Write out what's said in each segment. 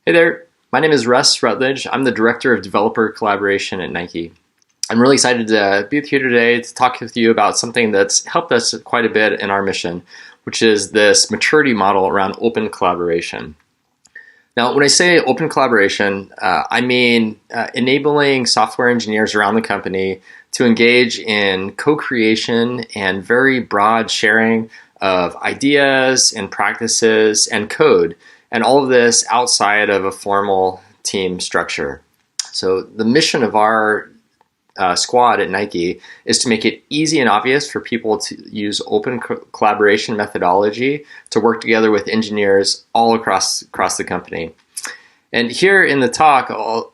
Hey there, my name is Russ Rutledge. I'm the Director of Developer Collaboration at Nike. I'm really excited to be with you today to talk with you about something that's helped us quite a bit in our mission, which is this maturity model around open collaboration. Now, when I say open collaboration, I mean enabling software engineers around the company to engage in co-creation and very broad sharing of ideas and practices and code, and all of this outside of a formal team structure. So the mission of our squad at Nike is to make it easy and obvious for people to use open collaboration methodology to work together with engineers all across the company. And here in the talk,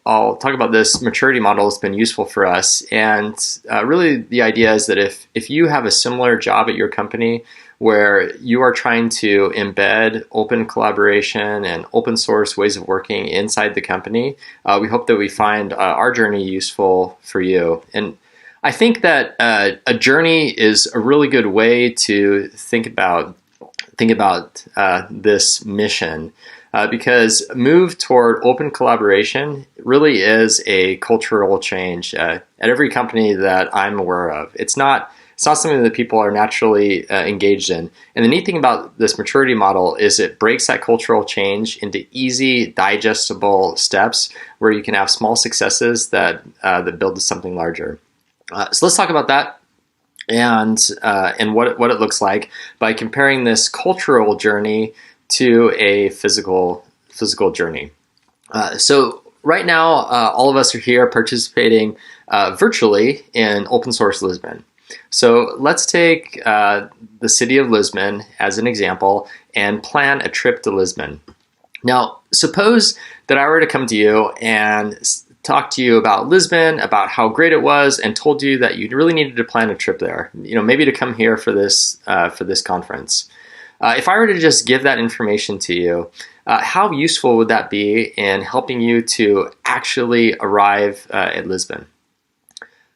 I'll talk about this maturity model that's been useful for us. And really the idea is that if you have a similar job at your company where you are trying to embed open collaboration and open source ways of working inside the company, we hope that we find our journey useful for you. And I think that a journey is a really good way to think about this mission. Because move toward open collaboration really is a cultural change at every company that I'm aware of. It's not something that people are naturally engaged in. And the neat thing about this maturity model is it breaks that cultural change into easy, digestible steps where you can have small successes that build to something larger. So let's talk about that and what it looks like by comparing this cultural journey to a physical journey. So right now, all of us are here participating virtually in Open Source Lisbon. So let's take the city of Lisbon as an example and plan a trip to Lisbon. Now, suppose that I were to come to you and talk to you about Lisbon, about how great it was, and told you that you really needed to plan a trip there. Maybe to come here for this conference. If I were to just give that information to you, how useful would that be in helping you to actually arrive at Lisbon?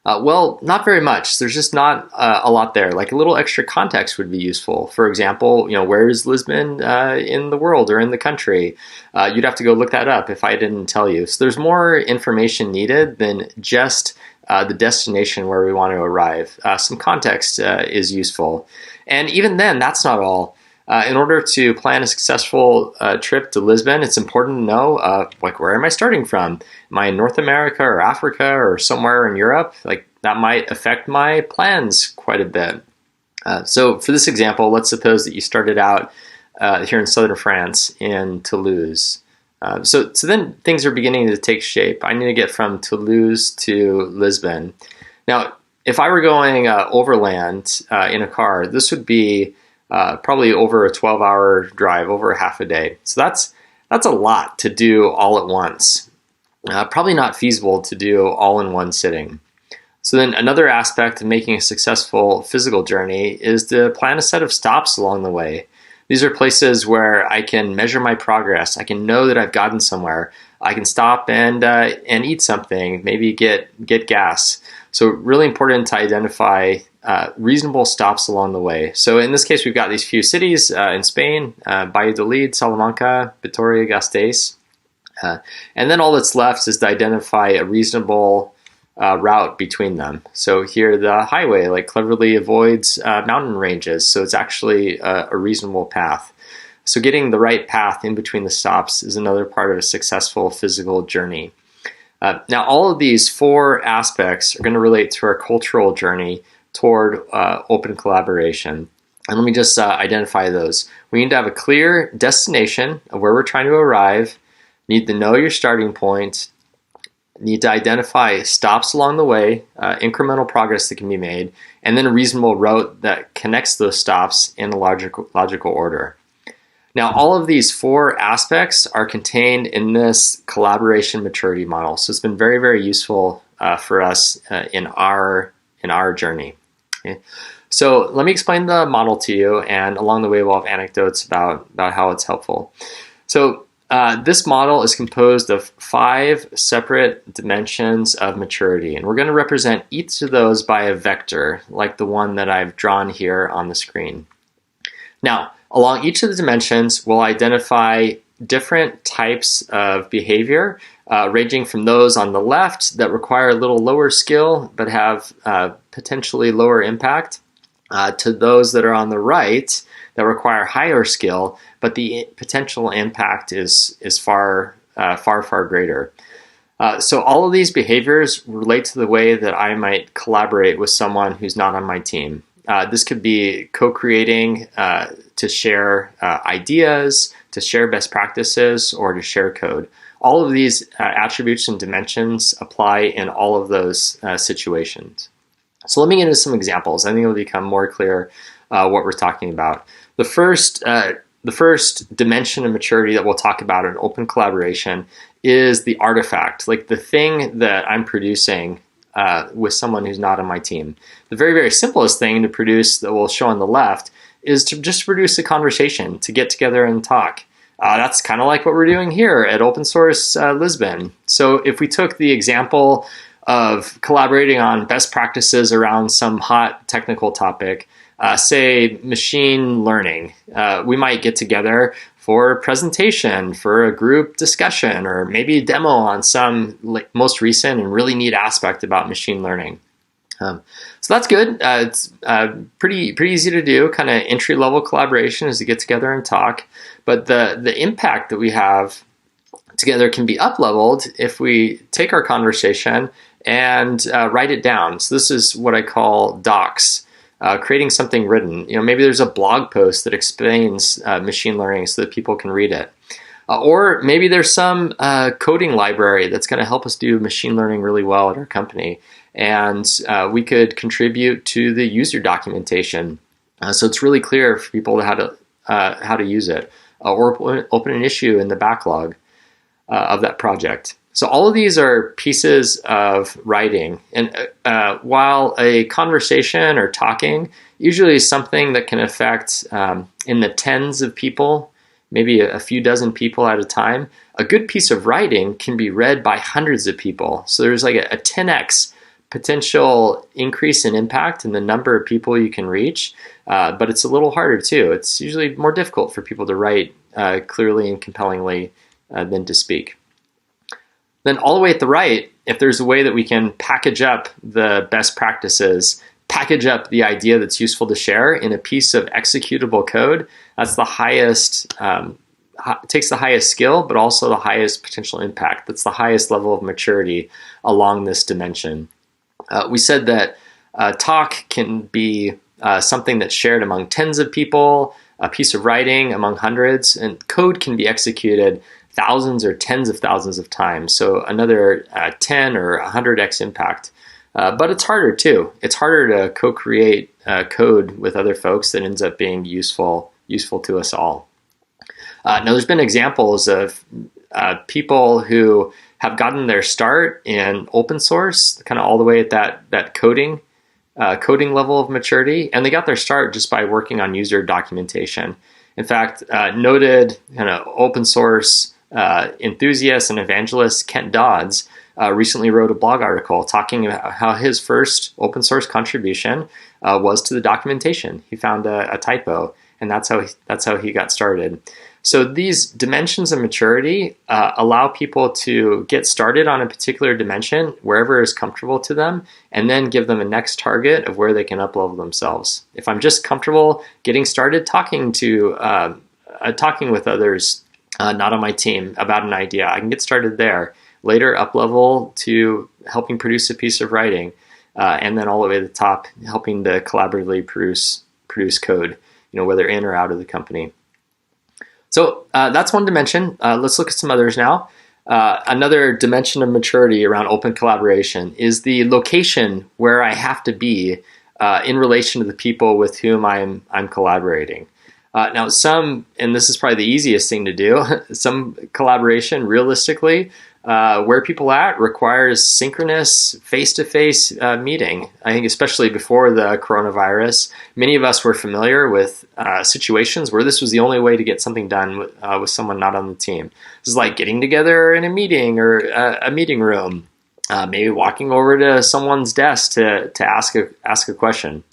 Well, not very much. There's just not a lot there. Like a little extra context would be useful. For example, where is Lisbon in the world or in the country? You'd have to go look that up if I didn't tell you. So there's more information needed than just the destination where we want to arrive. Some context is useful. And even then, that's not all. In order to plan a successful trip to Lisbon, it's important to know, where am I starting from? Am I in North America or Africa or somewhere in Europe? That might affect my plans quite a bit. So for this example, let's suppose that you started out here in southern France in Toulouse. So then things are beginning to take shape. I need to get from Toulouse to Lisbon. Now, if I were going overland in a car, this would be probably over a 12-hour drive, over half a day. So that's a lot to do all at once. Probably not feasible to do all in one sitting. So then another aspect of making a successful physical journey is to plan a set of stops along the way. These are places where I can measure my progress. I can know that I've gotten somewhere. I can stop and eat something, maybe get gas. So really important to identify reasonable stops along the way. So in this case, we've got these few cities in Spain, Valladolid, Salamanca, Vitoria-Gasteiz. And then all that's left is to identify a reasonable route between them. So here the highway cleverly avoids mountain ranges, so it's actually a reasonable path. So getting the right path in between the stops is another part of a successful physical journey. Now, all of these four aspects are going to relate to our cultural journey toward open collaboration. And let me just identify those. We need to have a clear destination of where we're trying to arrive, need to know your starting point, need to identify stops along the way, incremental progress that can be made, and then a reasonable route that connects those stops in a logical order. Now, all of these four aspects are contained in this collaboration maturity model. So it's been very, very useful for us in our journey. Okay. So let me explain the model to you, and along the way we'll have anecdotes about how it's helpful. So this model is composed of 5 separate dimensions of maturity, and we're going to represent each of those by a vector, like the one that I've drawn here on the screen. Now, along each of the dimensions, we'll identify different types of behavior, ranging from those on the left that require a little lower skill but have potentially lower impact, to those that are on the right that require higher skill, but the potential impact is far greater. So all of these behaviors relate to the way that I might collaborate with someone who's not on my team. This could be co-creating to share ideas, to share best practices, or to share code. All of these attributes and dimensions apply in all of those situations. So let me get into some examples. I think it'll become more clear what we're talking about. The first dimension of maturity that we'll talk about in open collaboration is the artifact, like the thing that I'm producing with someone who's not on my team. The very, very simplest thing to produce that we'll show on the left is to just produce a conversation, to get together and talk. That's kind of like what we're doing here at Open Source Lisbon. So if we took the example of collaborating on best practices around some hot technical topic, say machine learning, we might get together for a presentation, for a group discussion, or maybe a demo on some most recent and really neat aspect about machine learning. So that's good. It's pretty easy to do. Kind of entry-level collaboration is to get together and talk. But the impact that we have together can be up-leveled if we take our conversation and write it down. So this is what I call docs. Creating something written. Maybe there's a blog post that explains machine learning so that people can read it. Or maybe there's some coding library that's going to help us do machine learning really well at our company. And we could contribute to the user documentation. So it's really clear for people how to use it. Or open an issue in the backlog of that project. So all of these are pieces of writing. And while a conversation or talking usually is something that can affect in the tens of people, maybe a few dozen people at a time, a good piece of writing can be read by hundreds of people. So there's like a 10x potential increase in impact in the number of people you can reach, but it's a little harder too. It's usually more difficult for people to write clearly and compellingly than to speak. Then all the way at the right, if there's a way that we can package up the best practices, package up the idea that's useful to share in a piece of executable code, that's the highest, takes the highest skill, but also the highest potential impact. That's the highest level of maturity along this dimension. We said that talk can be something that's shared among tens of people, a piece of writing among hundreds, and code can be executed thousands or tens of thousands of times. So another 10 or 100x impact. But it's harder too. It's harder to co-create code with other folks that ends up being useful to us all. Now there's been examples of people who have gotten their start in open source, kind of all the way at that coding level of maturity, and they got their start just by working on user documentation. In fact, noted kind of open source enthusiast and evangelist Kent Dodds recently wrote a blog article talking about how his first open source contribution was to the documentation. He found a typo, and that's how he got started. So these dimensions of maturity allow people to get started on a particular dimension wherever is comfortable to them, and then give them a next target of where they can up-level themselves. If I'm just comfortable getting started talking with others not on my team about an idea, I can get started there. Later, up-level to helping produce a piece of writing, and then all the way to the top, helping to collaboratively produce code, whether in or out of the company. So that's one dimension. Let's look at some others now. Another dimension of maturity around open collaboration is the location where I have to be in relation to the people with whom I'm collaborating. Now, and this is probably the easiest thing to do, some collaboration realistically, where people at requires synchronous face-to-face meeting. I think especially before the coronavirus, many of us were familiar with situations where this was the only way to get something done with someone not on the team. This is like getting together in a meeting or a meeting room, maybe walking over to someone's desk to ask a question.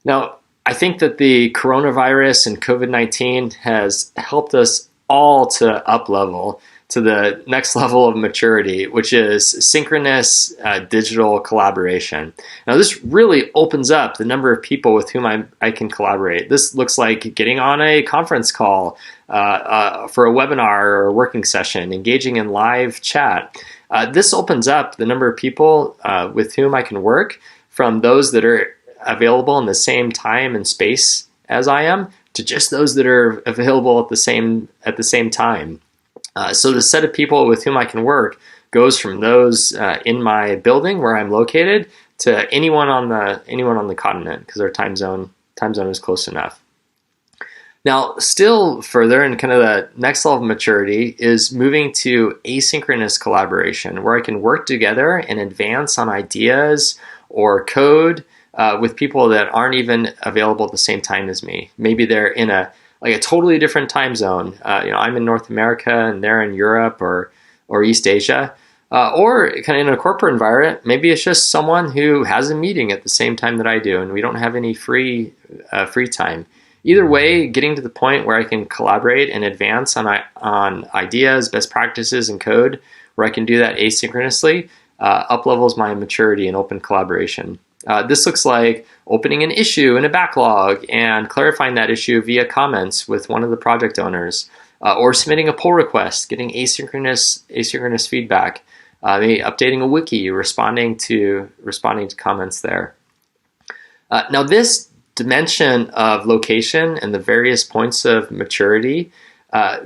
Now, I think that the coronavirus and COVID-19 has helped us all to up level to the next level of maturity, which is synchronous digital collaboration. Now, this really opens up the number of people with whom I can collaborate. This looks like getting on a conference call for a webinar or a working session, engaging in live chat. This opens up the number of people with whom I can work, from those that are available in the same time and space as I am to just those that are available at the same time. So the set of people with whom I can work goes from those in my building where I'm located to anyone on the continent, because our time zone is close enough. Now, still further, and kind of the next level of maturity is moving to asynchronous collaboration, where I can work together and advance on ideas or code with people that aren't even available at the same time as me. Maybe they're in a totally different time zone. I'm in North America and they're in Europe or East Asia, or kind of in a corporate environment. Maybe it's just someone who has a meeting at the same time that I do, and we don't have any free time. Either way, getting to the point where I can collaborate and advance on ideas, best practices, and code, where I can do that asynchronously, up-levels my maturity in open collaboration. This looks like opening an issue in a backlog and clarifying that issue via comments with one of the project owners, or submitting a pull request, getting asynchronous feedback, maybe updating a wiki, responding to comments there. Now, this dimension of location and the various points of maturity,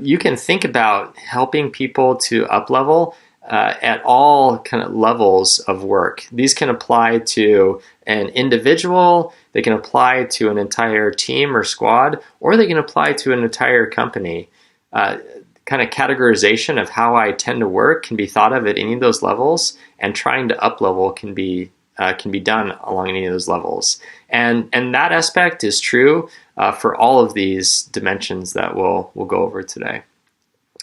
you can think about helping people to up-level at all kind of levels of work. These can apply to an individual, they can apply to an entire team or squad, or they can apply to an entire company. Kind of categorization of how I tend to work can be thought of at any of those levels, and trying to up-level can be done along any of those levels. And that aspect is true for all of these dimensions that we'll go over today.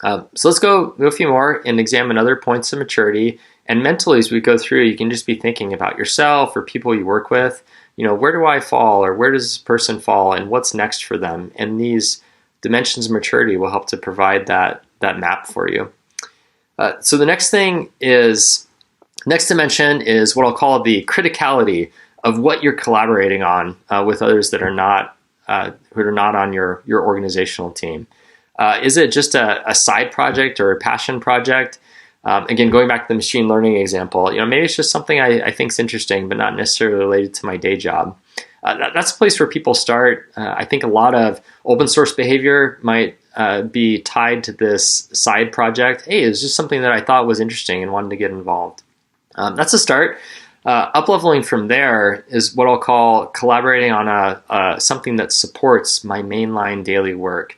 So let's go a few more and examine other points of maturity. And mentally, as we go through, you can just be thinking about yourself or people you work with. Where do I fall, or where does this person fall, and what's next for them? And these dimensions of maturity will help to provide that map for you. So the next dimension is what I'll call the criticality of what you're collaborating on with others that are not on your organizational team. Is it just a side project or a passion project? Again, going back to the machine learning example, maybe it's just something I think is interesting, but not necessarily related to my day job. That's a place where people start. I think a lot of open source behavior might be tied to this side project. Hey, it's just something that I thought was interesting and wanted to get involved. That's a start. Up-leveling from there is what I'll call collaborating on something that supports my mainline daily work.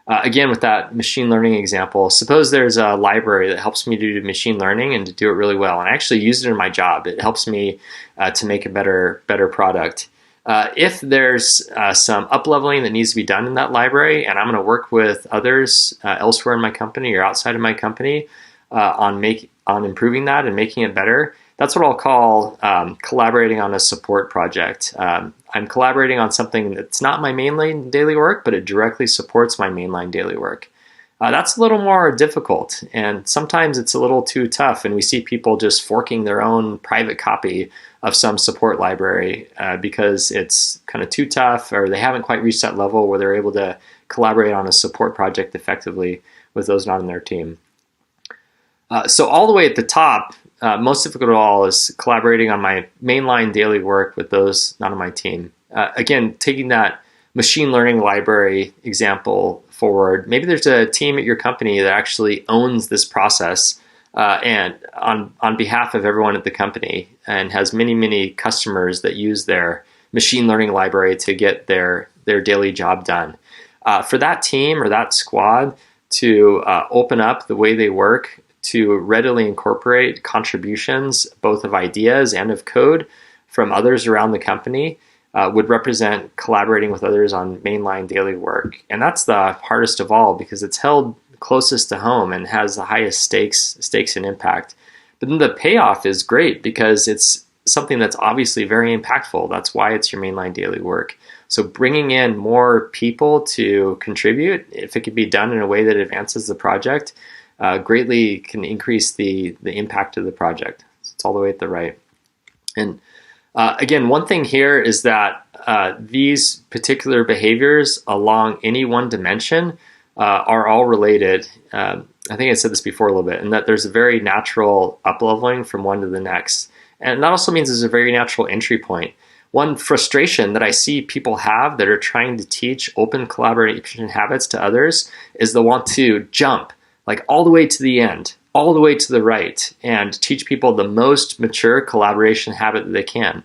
Again, with that machine learning example, suppose there's a library that helps me do machine learning and to do it really well, and I actually use it in my job. It helps me to make a better product. If there's some up-leveling that needs to be done in that library, and I'm going to work with others elsewhere in my company or outside of my company on improving that and making it better, that's what I'll call collaborating on a support project. I'm collaborating on something that's not my mainline daily work, but it directly supports my mainline daily work. That's a little more difficult, and sometimes it's a little too tough, and we see people just forking their own private copy of some support library because it's kind of too tough, or they haven't quite reached that level where they're able to collaborate on a support project effectively with those not in their team. So all the way at the top, most difficult of all is collaborating on my mainline daily work with those not on my team. Again, taking that machine learning library example forward, maybe there's a team at your company that actually owns this process and on behalf of everyone at the company, and has many customers that use their machine learning library to get their daily job done. For that team or that squad to open up the way they work to readily incorporate contributions, both of ideas and of code, from others around the company would represent collaborating with others on mainline daily work. And that's the hardest of all, because it's held closest to home and has the highest stakes and impact. But then the payoff is great because it's something that's obviously very impactful. That's why it's your mainline daily work. So bringing in more people to contribute, if it could be done in a way that advances the project, greatly can increase the impact of the project. So it's all the way at the right. And again, one thing here is that these particular behaviors along any one dimension are all related. I think I said this before a little bit, and that there's a very natural up-leveling from one to the next. And that also means there's a very natural entry point. One frustration that I see people have that are trying to teach open collaboration habits to others is they want to jump like all the way to the end, all the way to the right, and teach people the most mature collaboration habit that they can.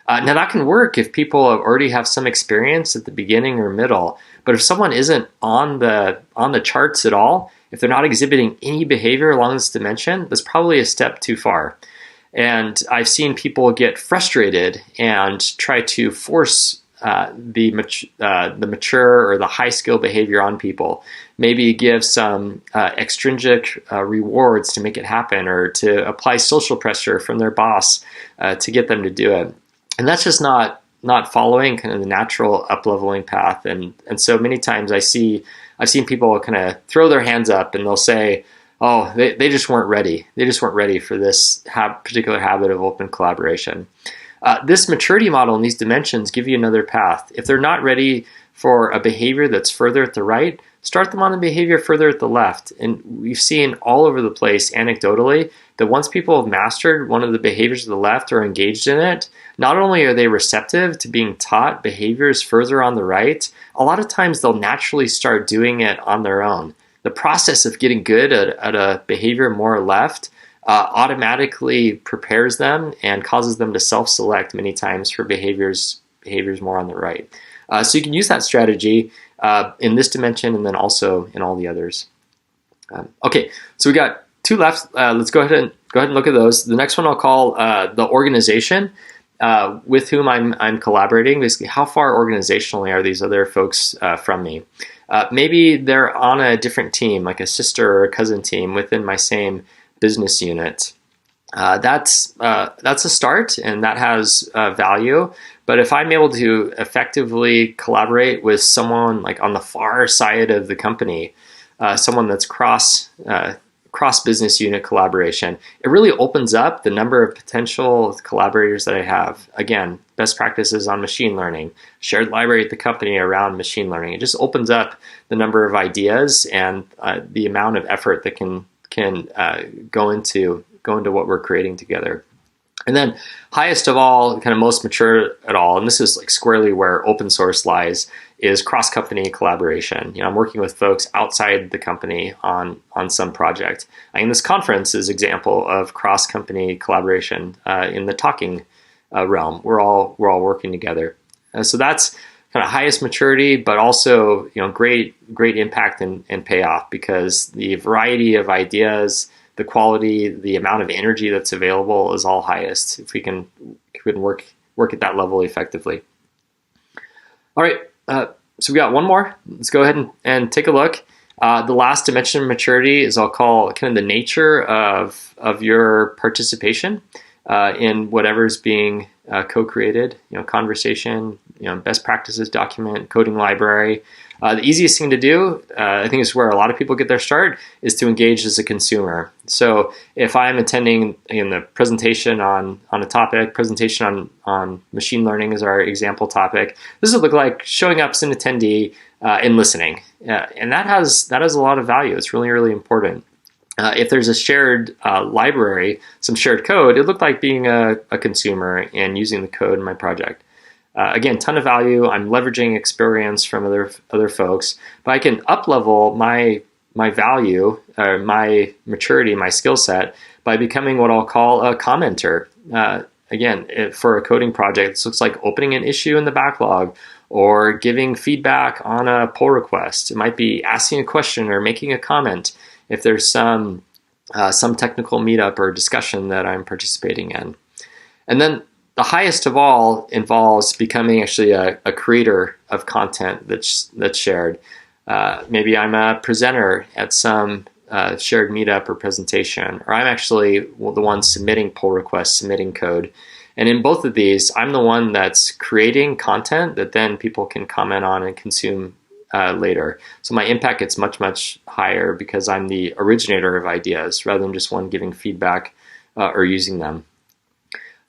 Now that can work if people already have some experience at the beginning or middle, but if someone isn't on the charts at all, if they're not exhibiting any behavior along this dimension, that's probably a step too far. And I've seen people get frustrated and try to force the mature or the high skill behavior on people. Maybe give some extrinsic rewards to make it happen, or to apply social pressure from their boss to get them to do it. And that's just not following kind of the natural up-leveling path. And so many times I've seen people kind of throw their hands up and they'll say, oh, they just weren't ready. They just weren't ready for this particular habit of open collaboration. This maturity model and these dimensions give you another path. If they're not ready for a behavior that's further at the right, start them on a behavior further at the left. And we've seen all over the place anecdotally that once people have mastered one of the behaviors of the left or engaged in it, not only are they receptive to being taught behaviors further on the right, a lot of times they'll naturally start doing it on their own. The process of getting good at a behavior more left automatically prepares them and causes them to self-select many times for behaviors more on the right. So you can use that strategy in this dimension and then also in all the others. Okay, so we got two left. Let's go ahead and look at those. The next one I'll call the organization with whom I'm collaborating. Basically, how far organizationally are these other folks from me? Maybe they're on a different team, like a sister or a cousin team within my same business unit. That's a start, and that has value. But if I'm able to effectively collaborate with someone like on the far side of the company, someone that's cross business unit collaboration, it really opens up the number of potential collaborators that I have. Again, best practices on machine learning, shared library at the company around machine learning. It just opens up the number of ideas and the amount of effort that can go into what we're creating together. And then highest of all, kind of most mature at all, and this is like squarely where open source lies, is cross-company collaboration. I'm working with folks outside the company on some project. And this conference is an example of cross-company collaboration in the talking realm. We're all working together. So that's kind of highest maturity, but also great impact and payoff, because the variety of ideas, the quality, the amount of energy that's available is all highest if we can work at that level effectively. All right, so we got one more. Let's go ahead and take a look. The last dimension of maturity is I'll call kind of the nature of your participation in whatever's being co-created. Conversation, best practices document, coding library. The easiest thing to do, I think is where a lot of people get their start, is to engage as a consumer. So if I'm attending the presentation on a topic, presentation on machine learning is our example topic, this would look like showing up as an attendee and listening. And that has a lot of value. It's really, really important. If there's a shared library, some shared code, it looked like being a consumer and using the code in my project. Again, ton of value. I'm leveraging experience from other folks, but I can up-level my value, my maturity, my skill set by becoming what I'll call a commenter. Again, for a coding project, this looks like opening an issue in the backlog or giving feedback on a pull request. It might be asking a question or making a comment if there's some technical meetup or discussion that I'm participating in. And then the highest of all involves becoming actually a creator of content that's shared. Maybe I'm a presenter at some shared meetup or presentation, or I'm actually the one submitting pull requests, submitting code. And in both of these, I'm the one that's creating content that then people can comment on and consume later. So my impact gets much, much higher because I'm the originator of ideas rather than just one giving feedback or using them.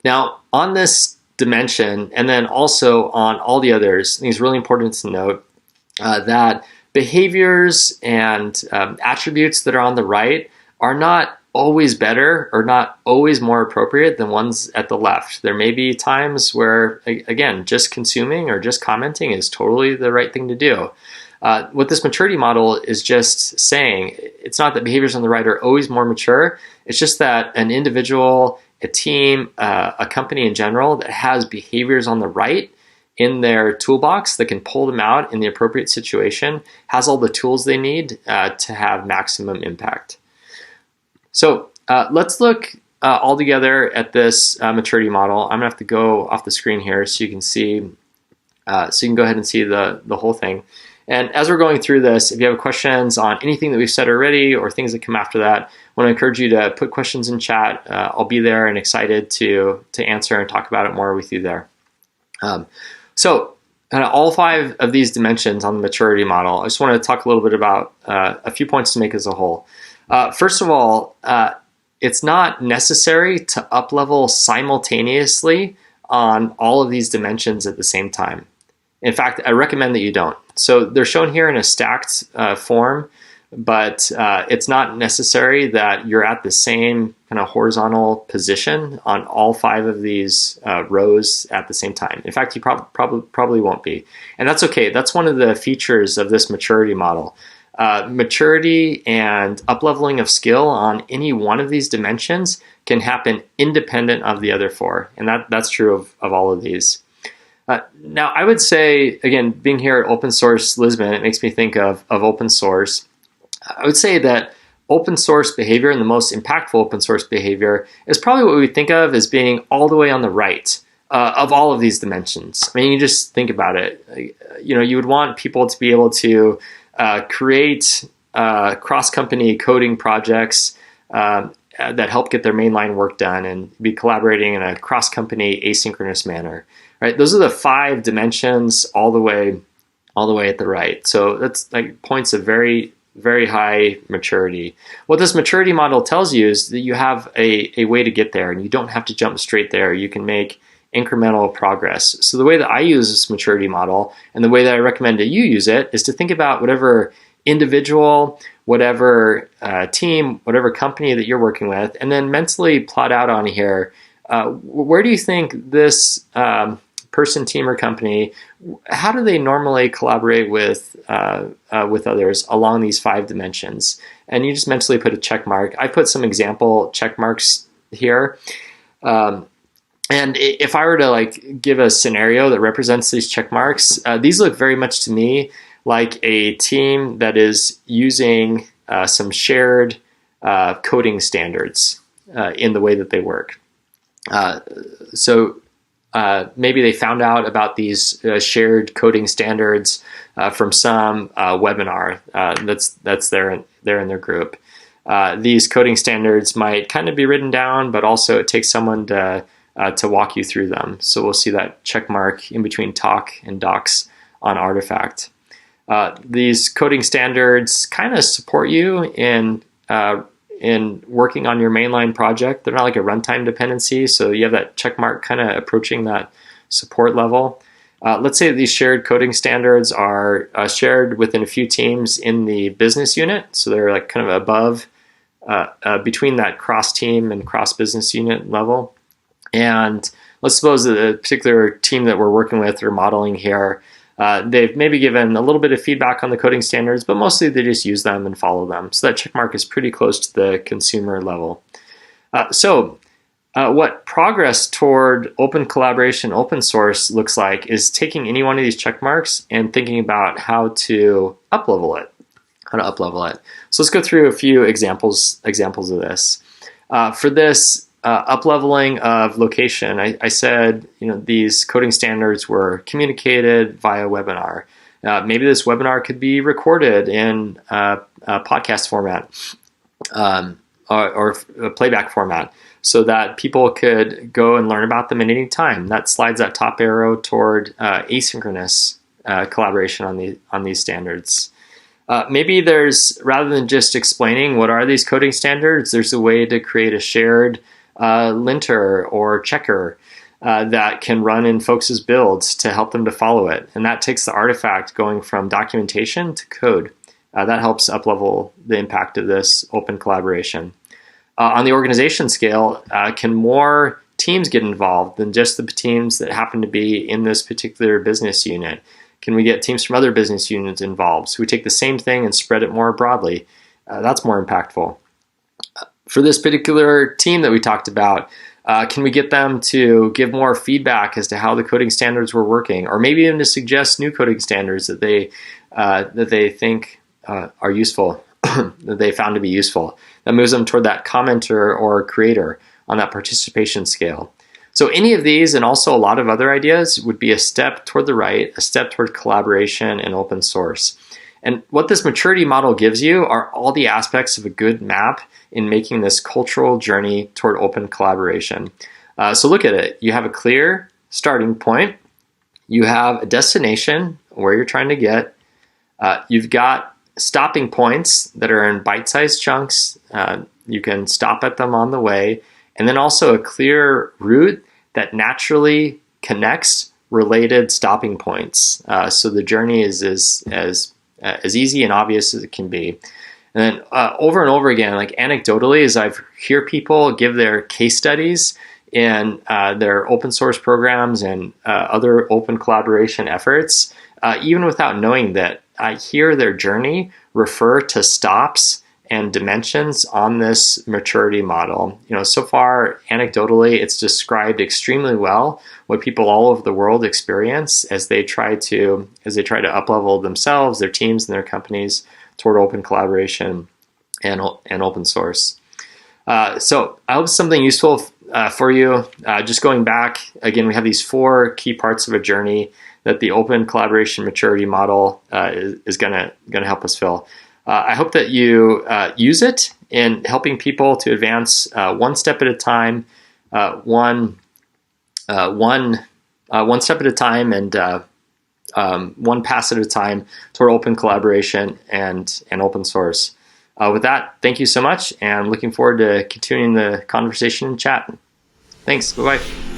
Now, on this dimension, and then also on all the others, I think it's really important to note that behaviors and attributes that are on the right are not always better or not always more appropriate than ones at the left. There may be times where, again, just consuming or just commenting is totally the right thing to do. What this maturity model is just saying, it's not that behaviors on the right are always more mature. It's just that an individual, a team, a company in general that has behaviors on the right in their toolbox that can pull them out in the appropriate situation has all the tools they need to have maximum impact. So let's look all together at this maturity model. I'm gonna have to go off the screen here so you can see, so you can go ahead and see the whole thing. And as we're going through this, if you have questions on anything that we've said already or things that come after that, I want to encourage you to put questions in chat. I'll be there and excited to answer and talk about it more with you there. So all 5 of these dimensions on the maturity model, I just want to talk a little bit about a few points to make as a whole. First of all, it's not necessary to up-level simultaneously on all of these dimensions at the same time. In fact, I recommend that you don't. So they're shown here in a stacked form, but it's not necessary that you're at the same kind of horizontal position on all 5 of these rows at the same time. In fact, you probably won't be. And that's okay. That's one of the features of this maturity model. Maturity and up-leveling of skill on any one of these dimensions can happen independent of the other 4. And that's true of all of these. Now, I would say, again, being here at Open Source Lisbon, it makes me think of open source. I would say that open source behavior and the most impactful open source behavior is probably what we think of as being all the way on the right of all of these dimensions. I mean, you just think about it. You would want people to be able to create cross-company coding projects that help get their mainline work done and be collaborating in a cross-company asynchronous manner. Right? Those are the 5 dimensions all the way at the right. So that's like points of very, very high maturity. What this maturity model tells you is that you have a way to get there and you don't have to jump straight there. You can make incremental progress. So the way that I use this maturity model and the way that I recommend that you use it is to think about whatever individual, whatever team, whatever company that you're working with, and then mentally plot out on here, where do you think this person, team, or company, how do they normally collaborate with others along these 5 dimensions? And you just mentally put a check mark. I put some example check marks here. And if I were to give a scenario that represents these check marks, these look very much to me like a team that is using some shared coding standards in the way that they work. So maybe they found out about these shared coding standards from some webinar that's there in their group. These coding standards might kind of be written down, but also it takes someone to walk you through them. So we'll see that check mark in between talk and docs on Artifact. These coding standards kind of support you in working on your mainline project. They're not like a runtime dependency, so you have that check mark kind of approaching that support level. Let's say that these shared coding standards are shared within a few teams in the business unit, so they're like kind of above, between that cross-team and cross-business unit level. And let's suppose that a particular team that we're working with or modeling here, they've maybe given a little bit of feedback on the coding standards, but mostly they just use them and follow them. So that check mark is pretty close to the consumer level. What progress toward open collaboration, open source looks like is taking any one of these check marks and thinking about how to up-level it. So let's go through a few examples of this. For this, up-leveling of location, I said, these coding standards were communicated via webinar. Maybe this webinar could be recorded in a podcast format. or a playback format, so that people could go and learn about them at any time. That slides that top arrow toward asynchronous collaboration on these standards. Maybe there's, rather than just explaining what are these coding standards, there's a way to create a shared linter or checker that can run in folks' builds to help them to follow it. And that takes the artifact going from documentation to code. That helps up-level the impact of this open collaboration. On the organization scale, can more teams get involved than just the teams that happen to be in this particular business unit? Can we get teams from other business units involved? So we take the same thing and spread it more broadly. That's more impactful. For this particular team that we talked about, can we get them to give more feedback as to how the coding standards were working, or maybe even to suggest new coding standards that they think are useful, that they found to be useful? That moves them toward that commenter or creator on that participation scale. So any of these, and also a lot of other ideas, would be a step toward the right, a step toward collaboration and open source. And what this maturity model gives you are all the aspects of a good map in making this cultural journey toward open collaboration. So look at it. You have a clear starting point. You have a destination where you're trying to get. You've got stopping points that are in bite-sized chunks. You can stop at them on the way. And then also a clear route that naturally connects related stopping points. So the journey is as easy and obvious as it can be. And then over and over again, like anecdotally, as I hear people give their case studies in their open source programs and other open collaboration efforts, even without knowing that, I hear their journey refer to stops and dimensions on this maturity model. So far, anecdotally, it's described extremely well what people all over the world experience as they try to up-level themselves, their teams, and their companies toward open collaboration and open source. So I hope it's something useful for you. Just going back, again, we have these 4 key parts of a journey that the open collaboration maturity model is gonna help us fill. I hope that you use it in helping people to advance one step at a time, one step at a time, and one pass at a time toward open collaboration and open source. With that, thank you so much, and looking forward to continuing the conversation and chat. Thanks. Bye-bye.